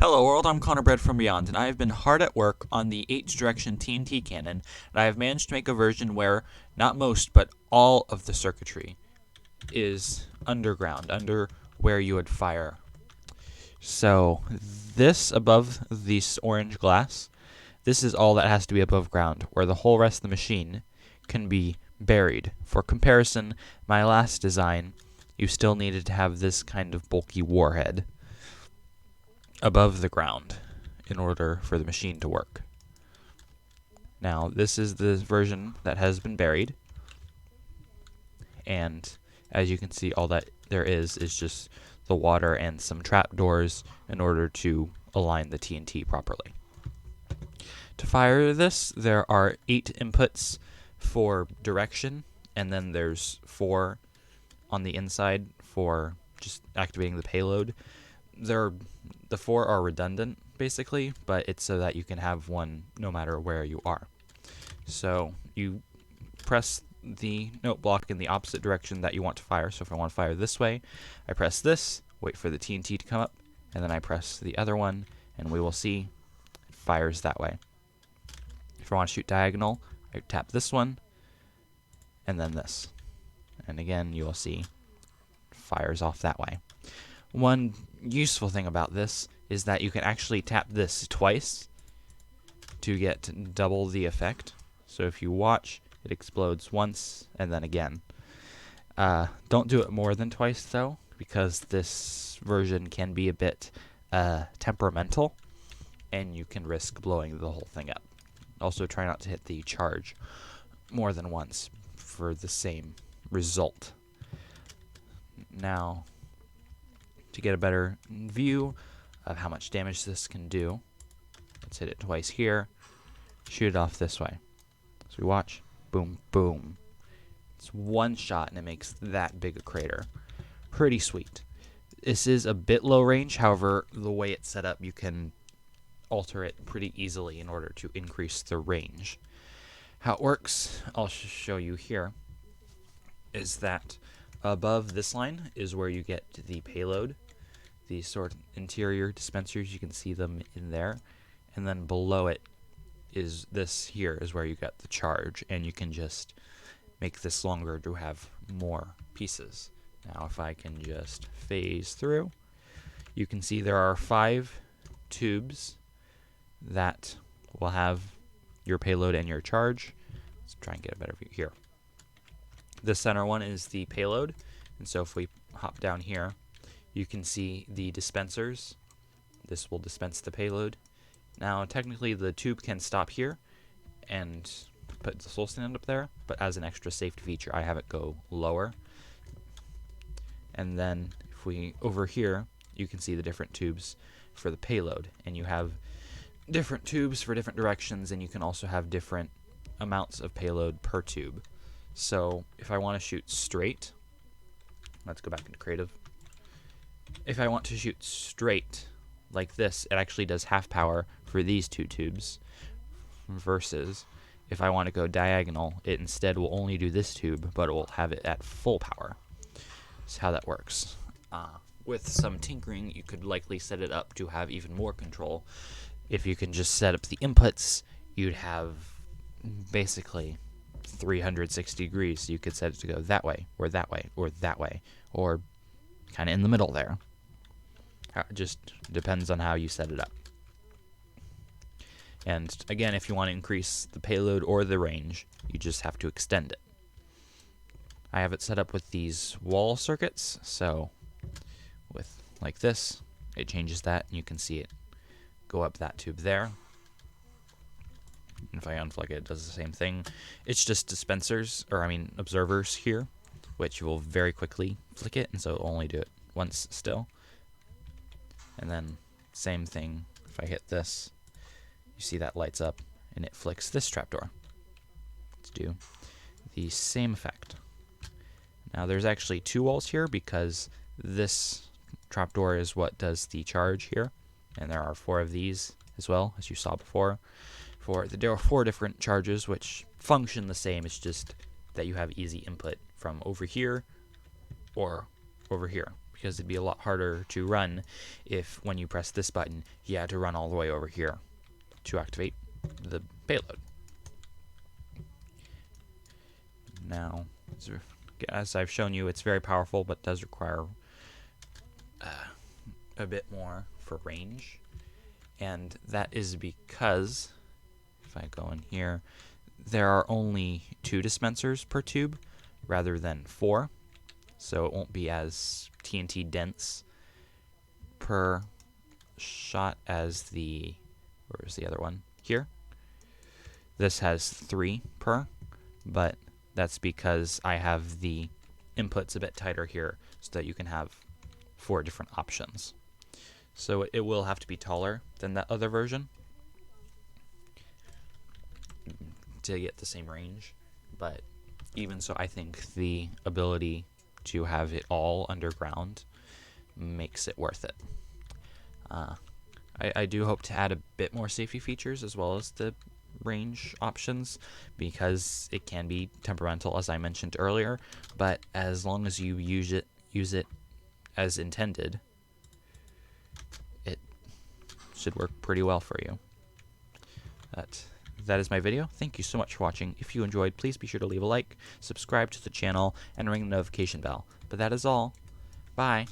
Hello world, I'm Connor Bread from Beyond, and I have been hard at work on the H-direction TNT cannon, and I have managed to make a version where, not most, but all of the circuitry is underground, under where you would fire. So, this above this orange glass, this is all that has to be above ground, where the whole rest of the machine can be buried. For comparison, my last design, you still needed to have this kind of bulky warhead above the ground in order for the machine to work. Now, this is the version that has been buried, and as you can see, all that there is just the water and some trapdoors in order to align the TNT properly. To fire this, there are 8 inputs for direction, and then there's 4 on the inside for just activating the payload. The 4 are redundant, basically, but it's so that you can have one no matter where you are. So you press the note block in the opposite direction that you want to fire. So if I want to fire this way, I press this, wait for the TNT to come up, and then I press the other one, and we will see it fires that way. If I want to shoot diagonal, I tap this one, and then this. And again, you will see it fires off that way. One useful thing about this is that you can actually tap this twice to get double the effect. So if you watch, it explodes once and then again. Don't do it more than twice though, because this version can be a bit temperamental, and you can risk blowing the whole thing up. Also, try not to hit the charge more than once for the same result. Now, to get a better view of how much damage this can do, let's hit it twice here, shoot it off this way. So we watch, boom, boom. It's one shot and it makes that big a crater. Pretty sweet. This is a bit low range, however, the way it's set up, you can alter it pretty easily in order to increase the range. How it works, I'll show you here, is that above this line is where you get the payload. These sort of interior dispensers, you can see them in there. And then below it is this here is where you get the charge, and you can just make this longer to have more pieces. Now if I can just phase through, you can see there are 5 tubes that will have your payload and your charge. Let's try and get a better view here. The center one is the payload, and so if we hop down here, you can see the dispensers. This will dispense the payload. Now, technically, the tube can stop here and put the soul stand up there, but as an extra safety feature, I have it go lower. And then, if we over here, you can see the different tubes for the payload, and you have different tubes for different directions, and you can also have different amounts of payload per tube. So, if I want to shoot straight, let's go back into creative. If I want to shoot straight like this, it actually does half power for these 2 tubes, versus if I want to go diagonal, it instead will only do this tube, but it will have it at full power. That's how that works. With some tinkering, you could likely set it up to have even more control. If you can just set up the inputs, you'd have basically 360 degrees. So you could set it to go that way, or that way, or that way, or kind of in the middle there. It just depends on how you set it up. And again, if you want to increase the payload or the range, you just have to extend it. I have it set up with these wall circuits, so with like this, it changes that, and you can see it go up that tube there. And if I unplug it, it does the same thing. It's just dispensers, observers here, which will very quickly flick it, and so it'll only do it once still. And then same thing, if I hit this, you see that lights up and it flicks this trapdoor. Let's do the same effect. Now there's actually 2 walls here because this trapdoor is what does the charge here, and there are 4 of these as well, as you saw before. There are 4 different charges which function the same, it's just that you have easy input from over here or over here. because it'd be a lot harder to run if when you press this button, you had to run all the way over here to activate the payload. Now, as I've shown you, it's very powerful, but does require a bit more for range. And that is because, if I go in here, there are only 2 dispensers per tube rather than 4. So it won't be as TNT dense per shot as the, where's the other one? Here. This has 3 per, but that's because I have the inputs a bit tighter here so that you can have 4 different options. So it will have to be taller than that other version to get the same range, but even so, I think the ability to have it all underground makes it worth it. I do hope to add a bit more safety features as well as the range options, because it can be temperamental, as I mentioned earlier, but as long as you use it as intended, it should work pretty well for you. That is my video. Thank you so much for watching. If you enjoyed, please be sure to leave a like, subscribe to the channel, and ring the notification bell. But that is all. Bye.